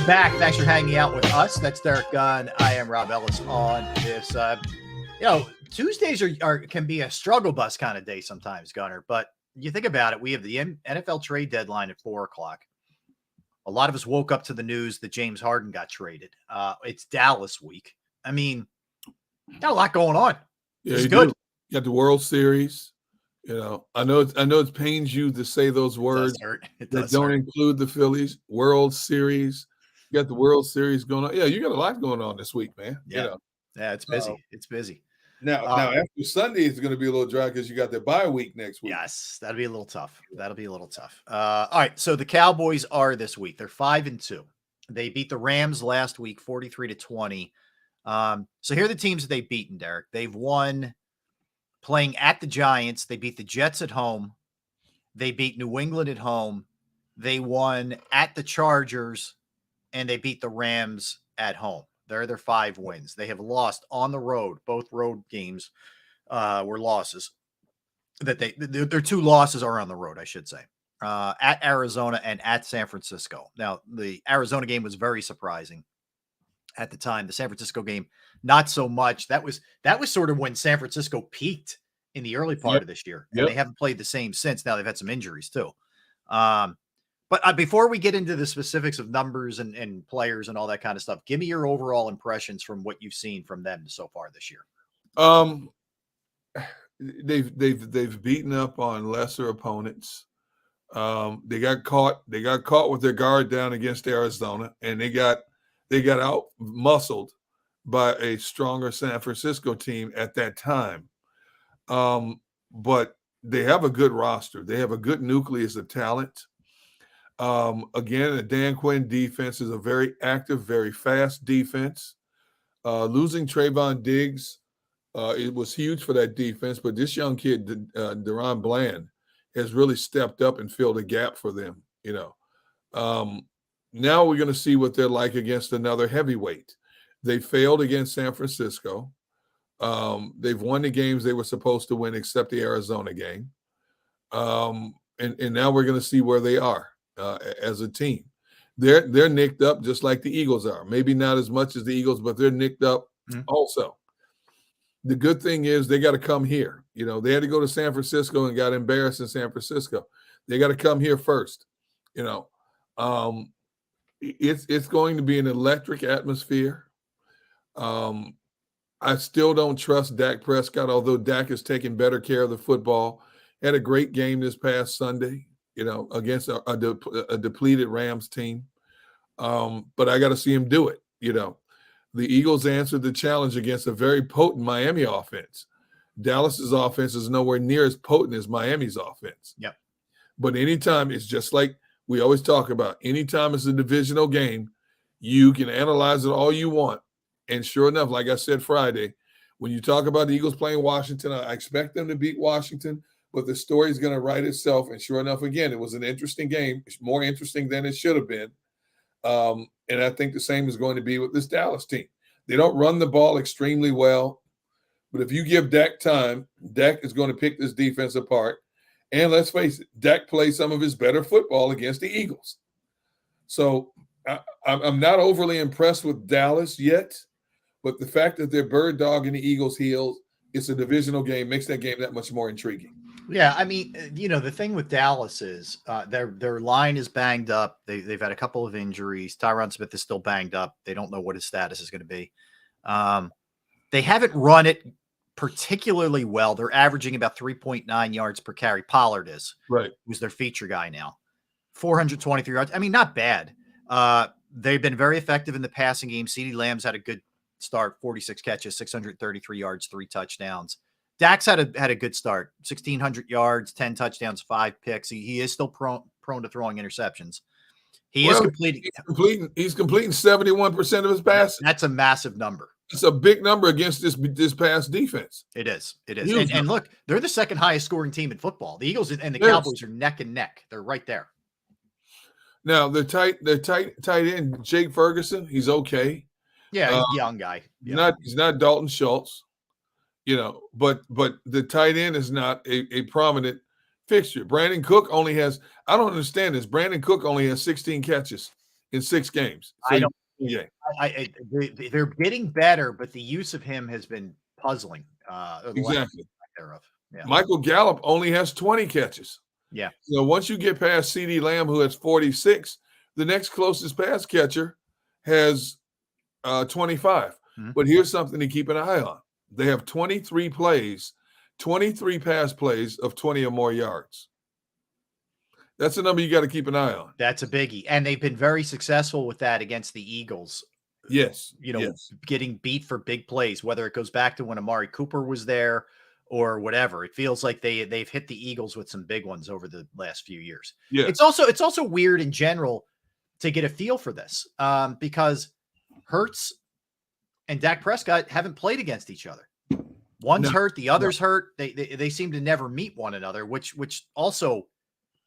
back. Thanks for hanging out with us. That's Derek Gunn. I am Rob Ellis on this. Tuesdays can be a struggle bus kind of day sometimes, Gunner. But you think about it, we have the NFL trade deadline at 4:00. A lot of us woke up to the news that James Harden got traded. It's Dallas week. I mean, got a lot going on. Yeah, it's good. You got the World Series. I know it pains you to say those words that don't include the Phillies. World Series. You got the World Series going on. Yeah, you got a lot going on this week, man. Yeah, it's busy. It's busy. Now after Sunday, it's going to be a little dry because you got the bye week next week. Yes, that'll be a little tough. All right, so the Cowboys are this week. They're 5-2. They beat the Rams last week, 43-20. So here are the teams that they've beaten, Derek. They've won playing at the Giants. They beat the Jets at home. They beat New England at home. They won at the Chargers, and they beat the Rams at home. They're their 5 wins. They have lost on the road. Both road games were losses. Their 2 losses are on the road, I should say, at Arizona and at San Francisco. Now, the Arizona game was very surprising at the time. The San Francisco game, not so much. That was sort of when San Francisco peaked in the early part of this year. And they haven't played the same since. Now they've had some injuries too. But before we get into the specifics of numbers and players and all that kind of stuff, give me your overall impressions from what you've seen from them so far this year. They've beaten up on lesser opponents. They got caught with their guard down against Arizona, and they got out muscled by a stronger San Francisco team at that time. But they have a good roster. They have a good nucleus of talent. Again, the Dan Quinn defense is a very active, very fast defense. Losing Trayvon Diggs, it was huge for that defense, but this young kid, Deron Bland, has really stepped up and filled a gap for them. Now we're going to see what they're like against another heavyweight. They failed against San Francisco. They've won the games they were supposed to win, except the Arizona game. And now we're going to see where they are as a team. They're nicked up just like the Eagles are. Maybe not as much as the Eagles, but they're nicked up also. The good thing is they got to come here. They had to go to San Francisco and got embarrassed in San Francisco. They got to come here first. It's going to be an electric atmosphere. I still don't trust Dak Prescott, although Dak is taking better care of the football. Had a great game this past Sunday, against a depleted Rams team. But I got to see him do it. The Eagles answered the challenge against a very potent Miami offense. Dallas's offense is nowhere near as potent as Miami's offense. Yep. But anytime, it's just like we always talk about, anytime it's a divisional game, you can analyze it all you want. And sure enough, like I said Friday, when you talk about the Eagles playing Washington, I expect them to beat Washington, but the story is going to write itself. And sure enough, again, it was an interesting game. It's more interesting than it should have been. And I think the same is going to be with this Dallas team. They don't run the ball extremely well, but if you give Dak time, Dak is going to pick this defense apart. And let's face it, Dak plays some of his better football against the Eagles. So I'm not overly impressed with Dallas yet, but the fact that they're bird dogging the Eagles' heels, it's a divisional game, makes that game that much more intriguing. Yeah, I mean, the thing with Dallas is their line is banged up. They've had a couple of injuries. Tyron Smith is still banged up. They don't know what his status is going to be. They haven't run it particularly well. They're averaging about 3.9 yards per carry. Pollard is, right, who's their feature guy now. 423 yards. I mean, not bad. They've been very effective in the passing game. CeeDee Lamb's had a good start, 46 catches, 633 yards, 3 touchdowns. Dak's had a good start, 1,600 yards, 10 touchdowns, 5 picks. He is still prone to throwing interceptions. He's completing 71% of his passes. That's a massive number. It's a big number against this past defense. It is. And look, they're the second highest scoring team in football. The Eagles and the Cowboys are neck and neck. They're right there. Now the tight end, Jake Ferguson, he's okay. Yeah, he's a young guy. Yeah. He's not Dalton Schultz. But the tight end is not a prominent fixture. Brandon Cook only has, I don't understand this. Brandon Cook only has 16 catches in 6 games. So I don't. yeah, They're getting better, but the use of him has been puzzling. Or the lack exactly. thereof. Yeah. Michael Gallup only has 20 catches. Yeah. So once you get past CeeDee Lamb, who has 46, the next closest pass catcher has 25. Mhm. But here's something to keep an eye on. They have 23 plays, 23 pass plays of 20 or more yards. That's a number you got to keep an eye on. That's a biggie. And they've been very successful with that against the Eagles. Yes. Getting beat for big plays, whether it goes back to when Amari Cooper was there or whatever. It feels like they've hit the Eagles with some big ones over the last few years. Yeah. It's also weird in general to get a feel for this because Hurts and Dak Prescott haven't played against each other. One's hurt, the other's hurt. They seem to never meet one another, which also,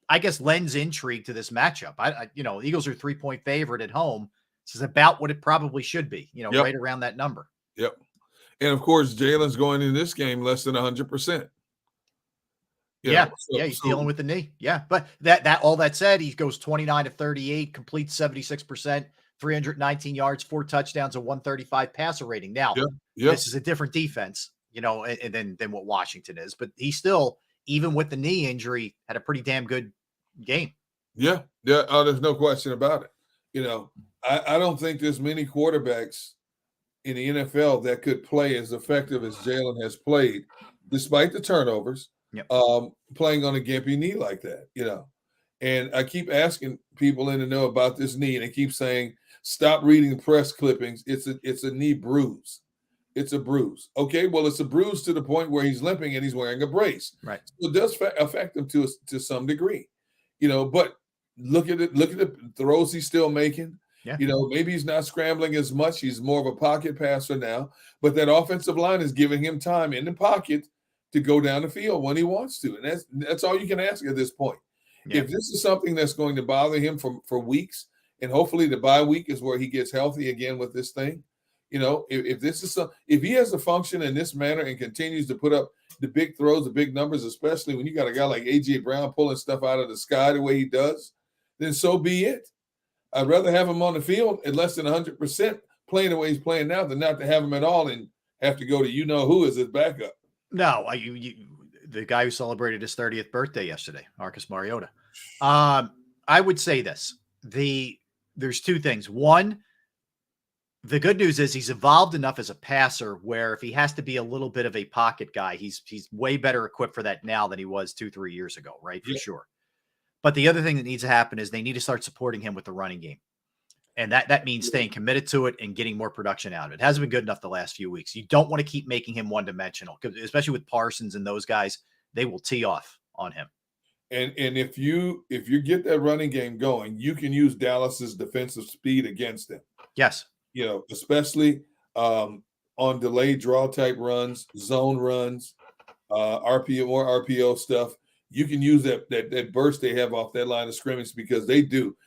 I guess, lends intrigue to this matchup. Eagles are 3-point favorite at home. This is about what it probably should be, right around that number. Yep. And of course, Jalen's going in this game less than 100%. He's dealing with the knee. Yeah. But that all that said, he goes 29 of 38, completes 76%, 319 yards, 4 touchdowns, a 135 passer rating. Now, this is a different defense, than what Washington is, but he still, even with the knee injury, had a pretty damn good game. Yeah. Yeah. There's no question about it. I don't think there's many quarterbacks in the NFL that could play as effective as Jalen has played, despite the turnovers, playing on a gimpy knee like that, And I keep asking people in to know about this knee, and they keep saying, stop reading press clippings. It's a knee bruise. It's a bruise. Okay, well, it's a bruise to the point where he's limping and he's wearing a brace. Right. So it does affect him to some degree, but look at it. Look at the throws he's still making. Yeah. Maybe he's not scrambling as much. He's more of a pocket passer now, but that offensive line is giving him time in the pocket to go down the field when he wants to. And that's all you can ask at this point. Yeah. If this is something that's going to bother him for weeks, and hopefully the bye week is where he gets healthy again with this thing, if he has to function in this manner and continues to put up the big throws, the big numbers, especially when you got a guy like A.J. Brown pulling stuff out of the sky the way he does, then so be it. I'd rather have him on the field at less than 100% playing the way he's playing now than not to have him at all and have to go to who as his backup. No, the guy who celebrated his 30th birthday yesterday, Marcus Mariota. I would say this. There's 2 things. One, the good news is he's evolved enough as a passer where if he has to be a little bit of a pocket guy, he's way better equipped for that now than he was 2-3 years ago, right? For sure. But the other thing that needs to happen is they need to start supporting him with the running game. And that means staying committed to it and getting more production out of it. It hasn't been good enough the last few weeks. You don't want to keep making him one-dimensional, especially with Parsons and those guys. They will tee off on him. And if you get that running game going, you can use Dallas's defensive speed against them. Yes. Especially on delayed draw type runs, zone runs, RPO stuff. You can use that burst they have off that line of scrimmage because they do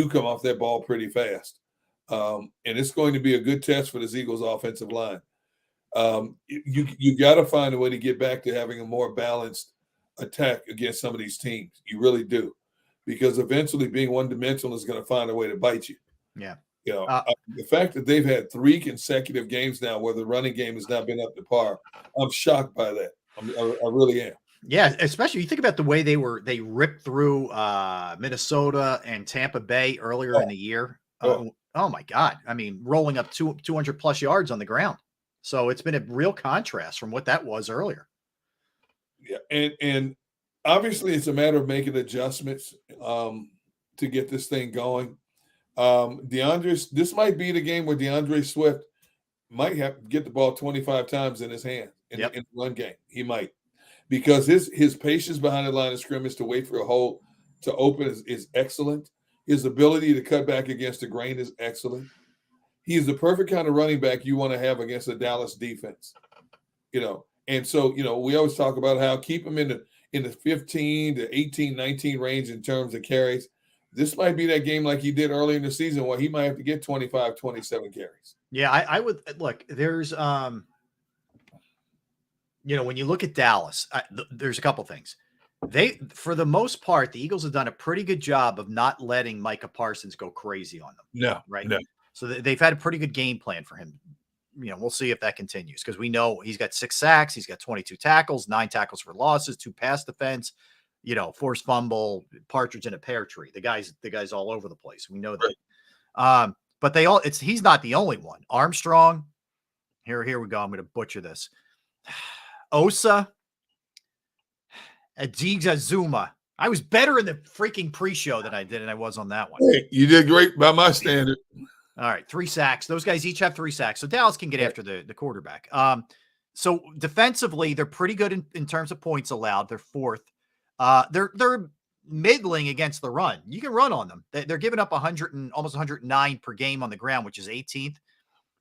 come off that ball pretty fast. And it's going to be a good test for this Eagles offensive line. You got to find a way to get back to having a more balanced attack against some of these teams. You really do, because eventually being one-dimensional is going to find a way to bite you. Yeah. The fact that they've had 3 consecutive games now where the running game has not been up to par, I'm shocked by that. I really am. Yeah, especially you think about the way they ripped through Minnesota and Tampa Bay earlier in the year. Oh my God. I mean, rolling up 200 plus yards on the ground. So it's been a real contrast from what that was earlier. Yeah. And obviously it's a matter of making adjustments to get this thing going. This might be the game where DeAndre Swift might have to get the ball 25 times in his hand in the run game. He might. Because his patience behind the line of scrimmage to wait for a hole to open is excellent. His ability to cut back against the grain is excellent. He is the perfect kind of running back you want to have against a Dallas defense. And so, we always talk about how keep him in the 15 to 18, 19 range in terms of carries. This might be that game like he did early in the season where he might have to get 25, 27 carries. Yeah, I would look, there's when you look at Dallas, there's a couple things. For the most part, the Eagles have done a pretty good job of not letting Micah Parsons go crazy on them. No, Right. no. So they've had a pretty good game plan for him. We'll see if that continues because we know he's got 6 sacks, he's got 22 tackles, 9 tackles for losses, 2 pass defense, forced fumble, partridge in a pear tree. The guy's all over the place. We know that. Right. But he's not the only one. Armstrong, here we go. I'm going to butcher this. Osa, Zuma. I was better in the freaking pre-show than I was on that one. Hey, you did great by my standard. All right, 3 sacks. Those guys each have 3 sacks. So Dallas can get after the quarterback. So defensively, they're pretty good in terms of points allowed. They're 4th. They're middling against the run. You can run on them. They're giving up almost 109 per game on the ground, which is 18th.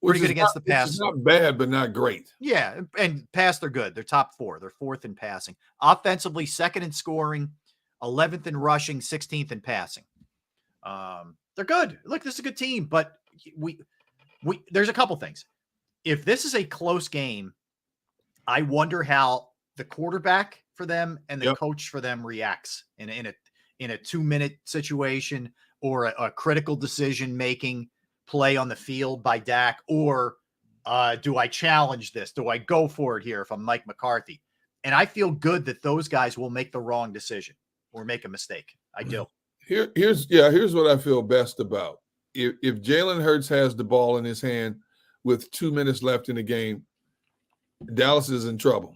Pretty good against the pass. It's not bad, but not great. Yeah, and pass, they're good. They're top 4. They're 4th in passing. Offensively, 2nd in scoring, 11th in rushing, 16th in passing. They're good. Look, this is a good team, but there's a couple things. If this is a close game, I wonder how the quarterback for them and the coach for them reacts in a 2-minute situation or a critical decision making play on the field by Dak, or do I challenge this? Do I go for it here if I'm Mike McCarthy? And I feel good that those guys will make the wrong decision or make a mistake. I do. Here's what I feel best about. If Jalen Hurts has the ball in his hand with 2 minutes left in the game, Dallas is in trouble.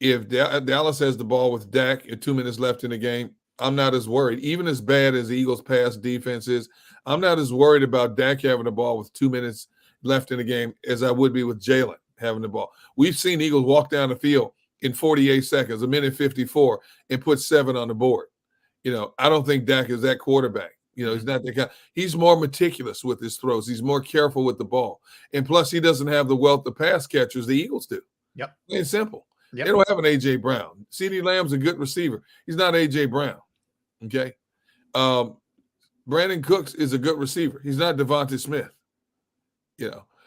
If Dallas has the ball with Dak and 2 minutes left in the game, I'm not as worried. Even as bad as the Eagles' pass defense is, I'm not as worried about Dak having the ball with 2 minutes left in the game as I would be with Jalen having the ball. We've seen Eagles walk down the field in 48 seconds, 1:54, and put 7 on the board. I don't think Dak is that quarterback. He's not the guy. He's more meticulous with his throws. He's more careful with the ball. And plus, he doesn't have the wealth of pass catchers the Eagles do. Yep. Plain simple. Yep. They don't have an A.J. Brown. CeeDee Lamb's a good receiver. He's not A.J. Brown. Okay? Brandon Cooks is a good receiver. He's not Devontae Smith.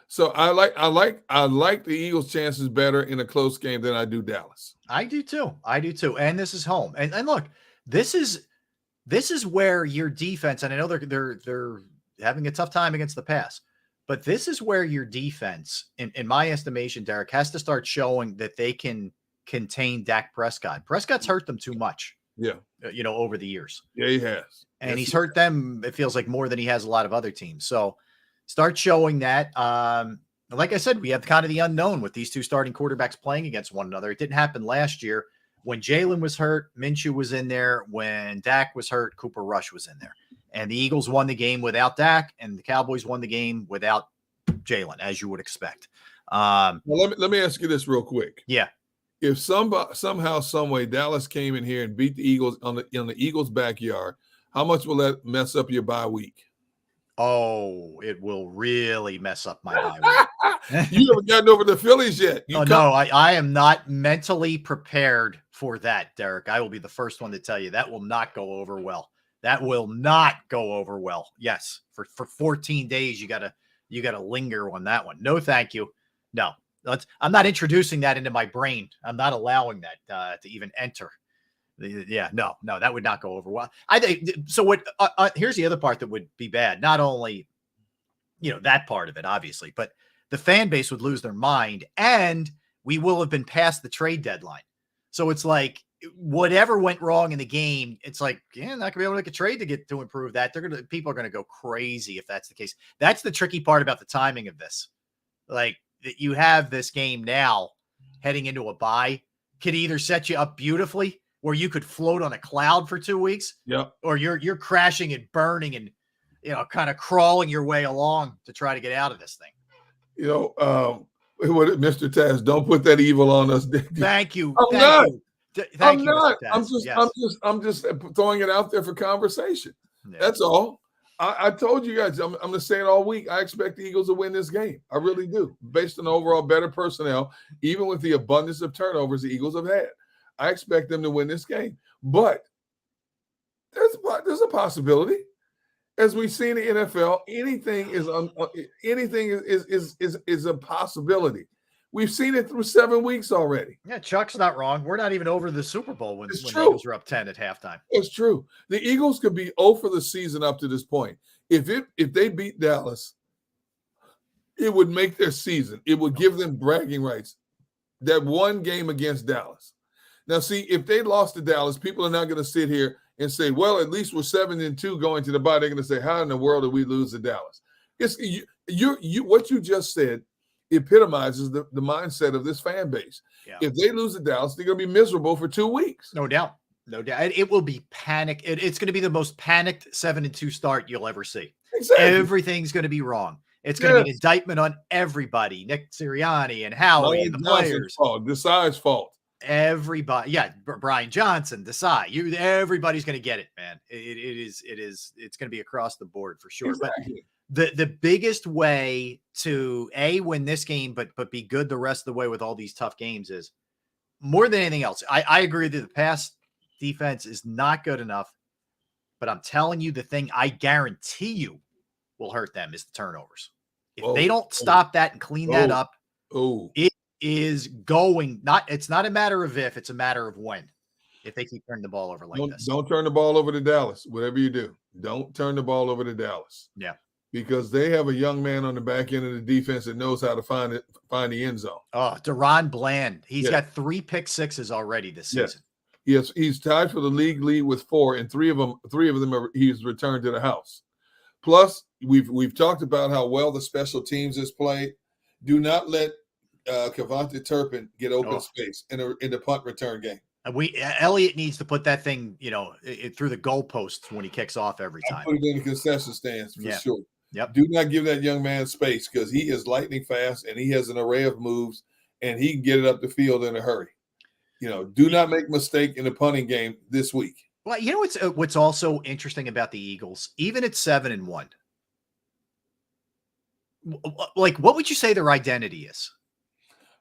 So I like the Eagles' chances better in a close game than I do Dallas. I do too. And this is home. And look, this is where your defense, and I know they're having a tough time against the pass, but this is where your defense, in my estimation, Derek, has to start showing that they can contain Dak Prescott. Prescott's hurt them too much. Yeah. Over the years. Yeah, he has. And he's hurt them, it feels like, more than he has a lot of other teams. So start showing that. Like I said, we have kind of the unknown with these two starting quarterbacks playing against one another. It didn't happen last year. When Jalen was hurt, Minshew was in there. When Dak was hurt, Cooper Rush was in there. And the Eagles won the game without Dak, and the Cowboys won the game without Jalen, as you would expect. Well, let me ask you this real quick. Yeah. If somehow, some way, Dallas came in here and beat the Eagles in the Eagles' backyard, how much will that mess up your bye week? Oh, it will really mess up my bye week. You haven't gotten over the Phillies yet. No, I am not mentally prepared for that, Derek. I will be the first one to tell you that will not go over well. That will not go over well. Yes, for 14 days you gotta linger on that one. No, thank you. No, I'm not introducing that into my brain. I'm not allowing that to even enter. Yeah, no, that would not go over well. I think so. What? Here's the other part that would be bad. Not only, that part of it, obviously, but the fan base would lose their mind, and we will have been past the trade deadline. So it's like whatever went wrong in the game, it's like, not gonna be able to make a trade to improve that. People are gonna go crazy if that's the case. That's the tricky part about the timing of this. Like that, you have this game now heading into a bye, could either set you up beautifully, where you could float on a cloud for 2 weeks, or you're crashing and burning and kind of crawling your way along to try to get out of this thing. Mr. Taz, don't put that evil on us. Thank you. I'm not. I'm just throwing it out there for conversation. Yeah. That's all. I told you guys, I'm going to say it all week. I expect the Eagles to win this game. I really do, based on overall better personnel, even with the abundance of turnovers the Eagles have had. I expect them to win this game, but there's a possibility. As we see in the NFL, anything is a possibility. We've seen it through 7 weeks already. Yeah, Chuck's not wrong. We're not even over the Super Bowl when It's the true. Eagles are up 10 at halftime. It's true. The Eagles could be 0 for the season up to this point. If they beat Dallas, it would make their season. It would give them bragging rights. That one game against Dallas. Now, see, if they lost to Dallas, people are not going to sit here and say, well, at least we're 7-2 going to the bye. They're going to say, how in the world did we lose to Dallas? It's what you just said epitomizes the mindset of this fan base. Yeah. If they lose to Dallas, they're going to be miserable for 2 weeks. No doubt. No doubt. It will be panic. It's going to be the most panicked 7-2 start you'll ever see. Exactly. Everything's going to be wrong. It's going to be an indictment on everybody. Nick Sirianni and Howie and the players. Desai's fault. Everybody. Yeah. Brian Johnson, Desai. Everybody's going to get it, man. It's going to be across the board for sure. Exactly. But the biggest way to win this game, but be good the rest of the way with all these tough games is more than anything else. I agree that the pass defense is not good enough, but I'm telling you, the thing I guarantee you will hurt them is the turnovers. If they don't stop that and clean that up, it is going it's not a matter of if, it's a matter of when. If they keep turning the ball over like this. Don't turn the ball over to Dallas. Whatever you do, don't turn the ball over to Dallas. Yeah. Because they have a young man on the back end of the defense that knows how to find the end zone. Oh, Deron Bland. He's got 3 pick sixes already this season. Yes, he's tied for the league lead with 4, and three of them he's returned to the house. Plus, we've talked about how well the special teams has played. Do not let Kavonte Turpin get open space in the punt return game. Elliott needs to put that thing, through the goalposts when he kicks off every time. Put it in the concession stands for sure. Yep. Do not give that young man space because he is lightning fast and he has an array of moves and he can get it up the field in a hurry. Do not make a mistake in the punting game this week. Well, what's also interesting about the Eagles, even at 7-1, like what would you say their identity is?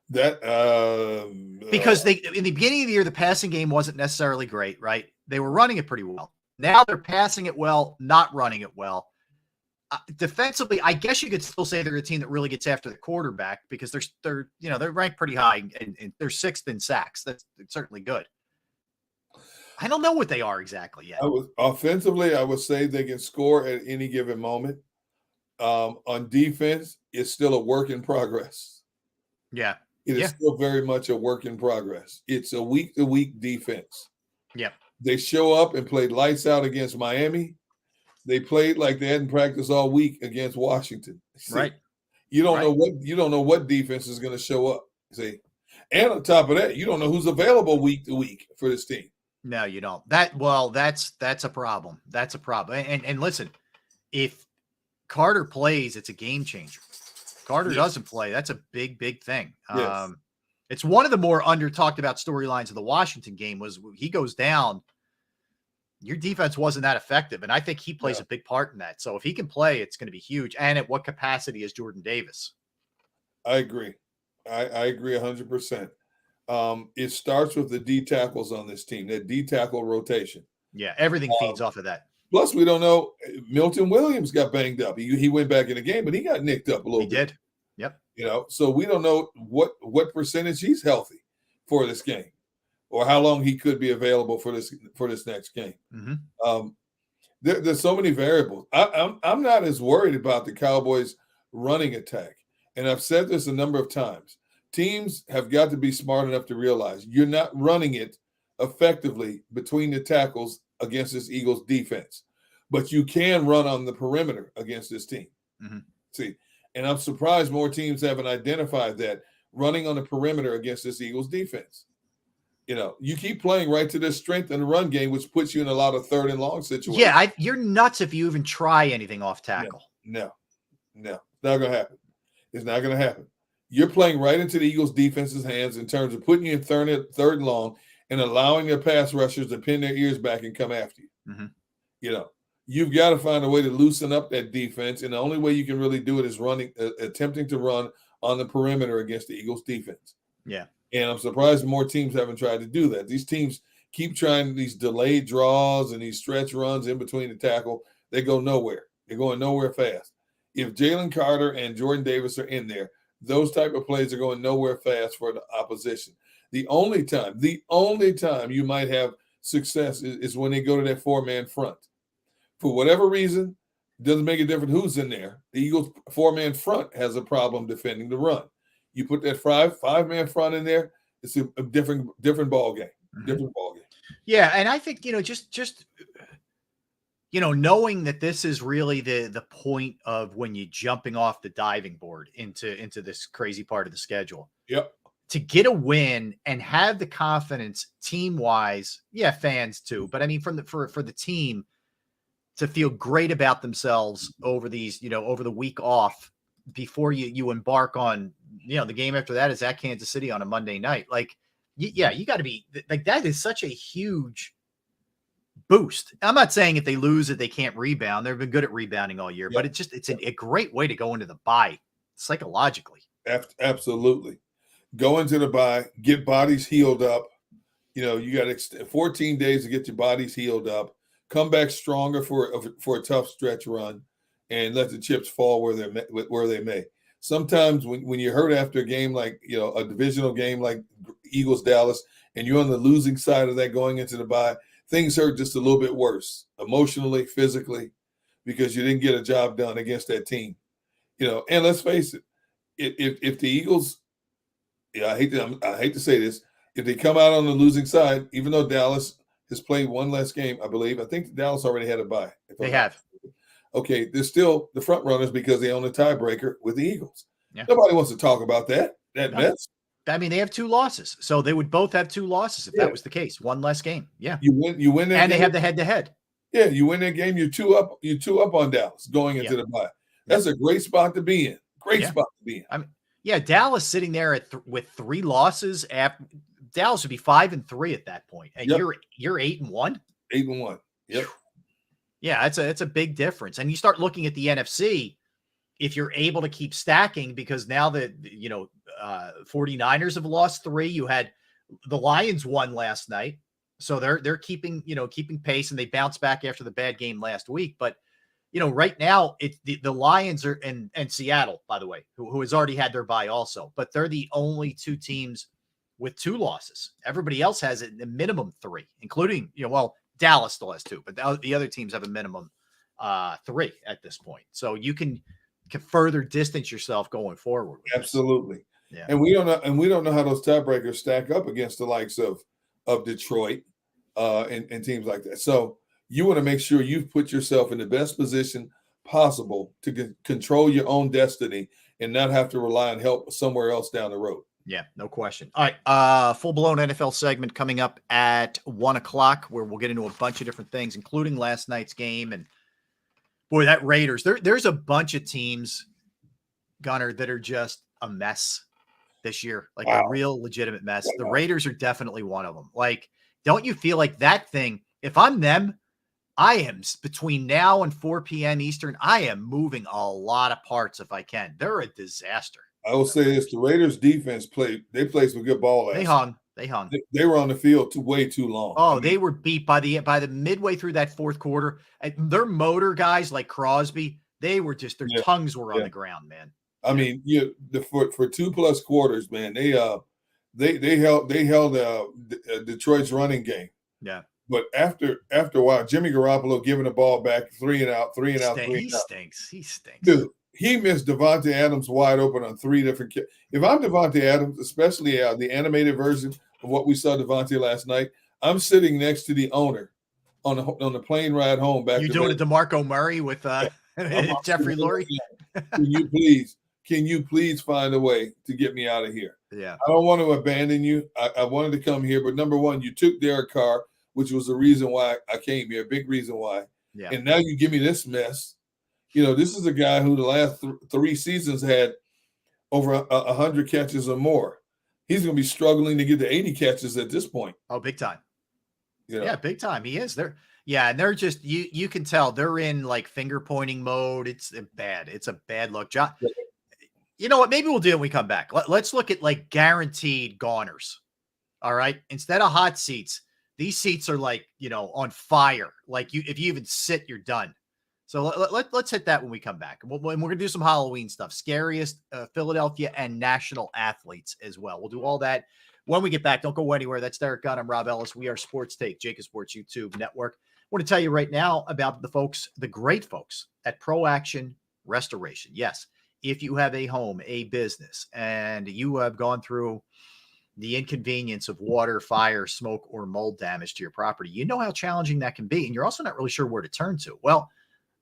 That because in the beginning of the year, the passing game wasn't necessarily great, right? They were running it pretty well. Now they're passing it well, not running it well. Defensively, I guess you could still say they're a team that really gets after the quarterback because they're ranked pretty high and they're 6th in sacks. That's certainly good. I don't know what they are exactly yet. Offensively, I would say they can score at any given moment. On defense, it's still a work in progress. Yeah. It is still very much a work in progress. It's a week-to-week defense. Yeah. They show up and played lights out against Miami. They played like they hadn't practiced all week against Washington. See, right. You don't know what defense is going to show up. See, and on top of that, you don't know who's available week to week for this team. No, you don't. That's a problem. That's a problem. And listen, if Carter plays, it's a game changer. Carter doesn't play. That's a big, big thing. Yes. It's one of the more under talked about storylines of the Washington game was he goes down. Your defense wasn't that effective. And I think he plays a big part in that. So if he can play, it's going to be huge. And at what capacity is Jordan Davis? I agree. I agree 100%. It starts with the D tackles on this team, that D tackle rotation. Yeah, everything feeds off of that. Plus, we don't know. Milton Williams got banged up. He went back in the game, but he got nicked up a little bit. He did. Yep. So we don't know what percentage he's healthy for this game, or how long he could be available for this next game. Mm-hmm. There's so many variables. I'm not as worried about the Cowboys' running attack, and I've said this a number of times. Teams have got to be smart enough to realize you're not running it effectively between the tackles against this Eagles defense, but you can run on the perimeter against this team. Mm-hmm. See, and I'm surprised more teams haven't identified that running on the perimeter against this Eagles defense. You keep playing right to their strength in the run game, which puts you in a lot of 3rd and long situations. Yeah, you're nuts if you even try anything off tackle. No, it's not going to happen. It's not going to happen. You're playing right into the Eagles defense's hands in terms of putting you in 3rd and long and allowing their pass rushers to pin their ears back and come after you. Mm-hmm. You've got to find a way to loosen up that defense, and the only way you can really do it is attempting to run on the perimeter against the Eagles defense. Yeah. And I'm surprised more teams haven't tried to do that. These teams keep trying these delayed draws and these stretch runs in between the tackle. They go nowhere. They're going nowhere fast. If Jalen Carter and Jordan Davis are in there, those type of plays are going nowhere fast for the opposition. The only time you might have success is when they go to that 4-man front. For whatever reason, it doesn't make a difference who's in there. The Eagles 4-man front has a problem defending the run. You put that five-man front in there, it's a different ball game. Different ball game. Yeah, and I think just knowing that this is really the point of when you're jumping off the diving board into this crazy part of the schedule. Yep. To get a win and have the confidence team-wise, fans too, but I mean for the team to feel great about themselves over these, over the week off before you embark on, the game after that is at Kansas City on a Monday night. Like, you got to be like, that is such a huge boost. I'm not saying if they lose it, they can't rebound. They've been good at rebounding all year, but it's a great way to go into the bye psychologically. Absolutely. Go into the bye, get bodies healed up. You got 14 days to get your bodies healed up, come back stronger for a tough stretch run, and let the chips fall where they may. Sometimes when you're hurt after a game like, a divisional game like Eagles Dallas, and you're on the losing side of that going into the bye, things hurt just a little bit worse emotionally, physically, because you didn't get a job done against that team. And let's face it, if the Eagles, I hate to say this, if they come out on the losing side, even though Dallas has played one less game, I believe. I think Dallas already had a bye. They have. Okay, they're still the front runners because they own a tiebreaker with the Eagles. Yeah. Nobody wants to talk about that mess. I mean, they have 2 losses, so they would both have 2 losses if that was the case. 1 less game. Yeah, you win that, and game. They have the head-to-head. Yeah, you win that game. You're 2 up. You're 2 up on Dallas going into the bye. That's a great spot to be in. Great spot to be in. I mean, Dallas sitting there with 3 losses. After Dallas would be 5-3 at that point, and you're 8-1. 8-1. Yep. Yeah, it's a big difference. And you start looking at the NFC, if you're able to keep stacking, because now the 49ers have lost 3. You had the Lions won last night, so they're keeping pace, and they bounced back after the bad game last week. But right now it's the Lions are and Seattle, by the way, who has already had their bye also, but they're the only 2 teams with 2 losses. Everybody else has a minimum 3, including Dallas still has 2, but the other teams have a minimum 3 at this point. So you can further distance yourself going forward. Absolutely. Yeah. And we don't know how those tiebreakers stack up against the likes of Detroit and teams like that. So you want to make sure you've put yourself in the best position possible to control your own destiny and not have to rely on help somewhere else down the road. Yeah, no question. All right. Full-blown NFL segment coming up at 1:00, where we'll get into a bunch of different things, including last night's game. And boy, that Raiders, there's a bunch of teams, Gunner, that are just a mess this year, like a real legitimate mess. The Raiders are definitely one of them. Like, don't you feel like that thing? If I'm them, I am between now and 4 p.m. Eastern. I am moving a lot of parts if I can. They're a disaster. I will say this: the Raiders' defense played some good ball. They hung. They were on the field way too long. Oh, they were beat by the midway through that fourth quarter. And their motor guys like Crosby, they were just their tongues were on the ground, man. I mean, for 2+ quarters, man, they held Detroit's running game. Yeah. But after a while, Jimmy Garoppolo giving the ball back 3 and out. He stinks. Dude, he missed Devontae Adams wide open on 3 different. If I'm Devontae Adams, especially the animated version of what we saw Devontae last night, I'm sitting next to the owner on the plane ride home back. You doing a DeMarco Murray with Jeffrey Lurie? Can you please find a way to get me out of here? Yeah. I don't want to abandon you. I wanted to come here, but number one, you took Derek Carr, which was the reason why I came here, a big reason why. Yeah. And now you give me this mess. This is a guy who the last 3 seasons had over 100 catches or more. He's going to be struggling to get to 80 catches at this point. Oh, big time. Yeah, big time. He is there. Yeah, and they're just you can tell they're in like finger pointing mode. It's bad. It's a bad look. John, you know what? Maybe we'll do it when we come back. Let's look at like guaranteed goners. All right, instead of hot seats, these seats are like on fire. Like if you even sit, you're done. So let's hit that when we come back. We're going to do some Halloween stuff, scariest Philadelphia and national athletes as well. We'll do all that when we get back. Don't go anywhere. That's Derek Gunn. I'm Rob Ellis. We are Sports Take, JAKIB Sports YouTube Network. I want to tell you right now about the great folks at Pro Action Restoration. Yes, if you have a home, a business, and you have gone through the inconvenience of water, fire, smoke, or mold damage to your property, you know how challenging that can be. And you're also not really sure where to turn to. Well,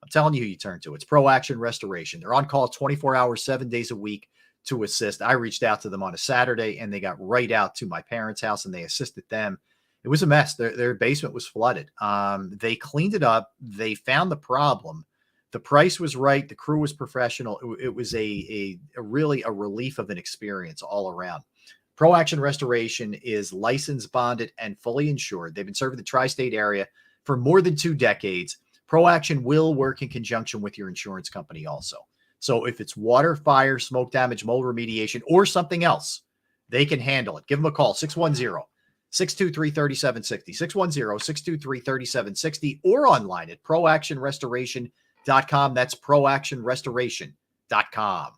I'm telling you who you turn to. It's Pro Action Restoration. They're on call 24 hours, 7 days a week to assist. I reached out to them on a Saturday, and they got right out to my parents' house, and they assisted them. It was a mess. Their basement was flooded. They cleaned it up. They found the problem. The price was right. The crew was professional. It was really a relief of an experience all around. Pro Action Restoration is licensed, bonded, and fully insured. They've been serving the tri-state area for more than 2 decades. Pro Action will work in conjunction with your insurance company also. So if it's water, fire, smoke damage, mold remediation, or something else, they can handle it. Give them a call, 610-623-3760, 610-623-3760, or online at proactionrestoration.com. That's proactionrestoration.com.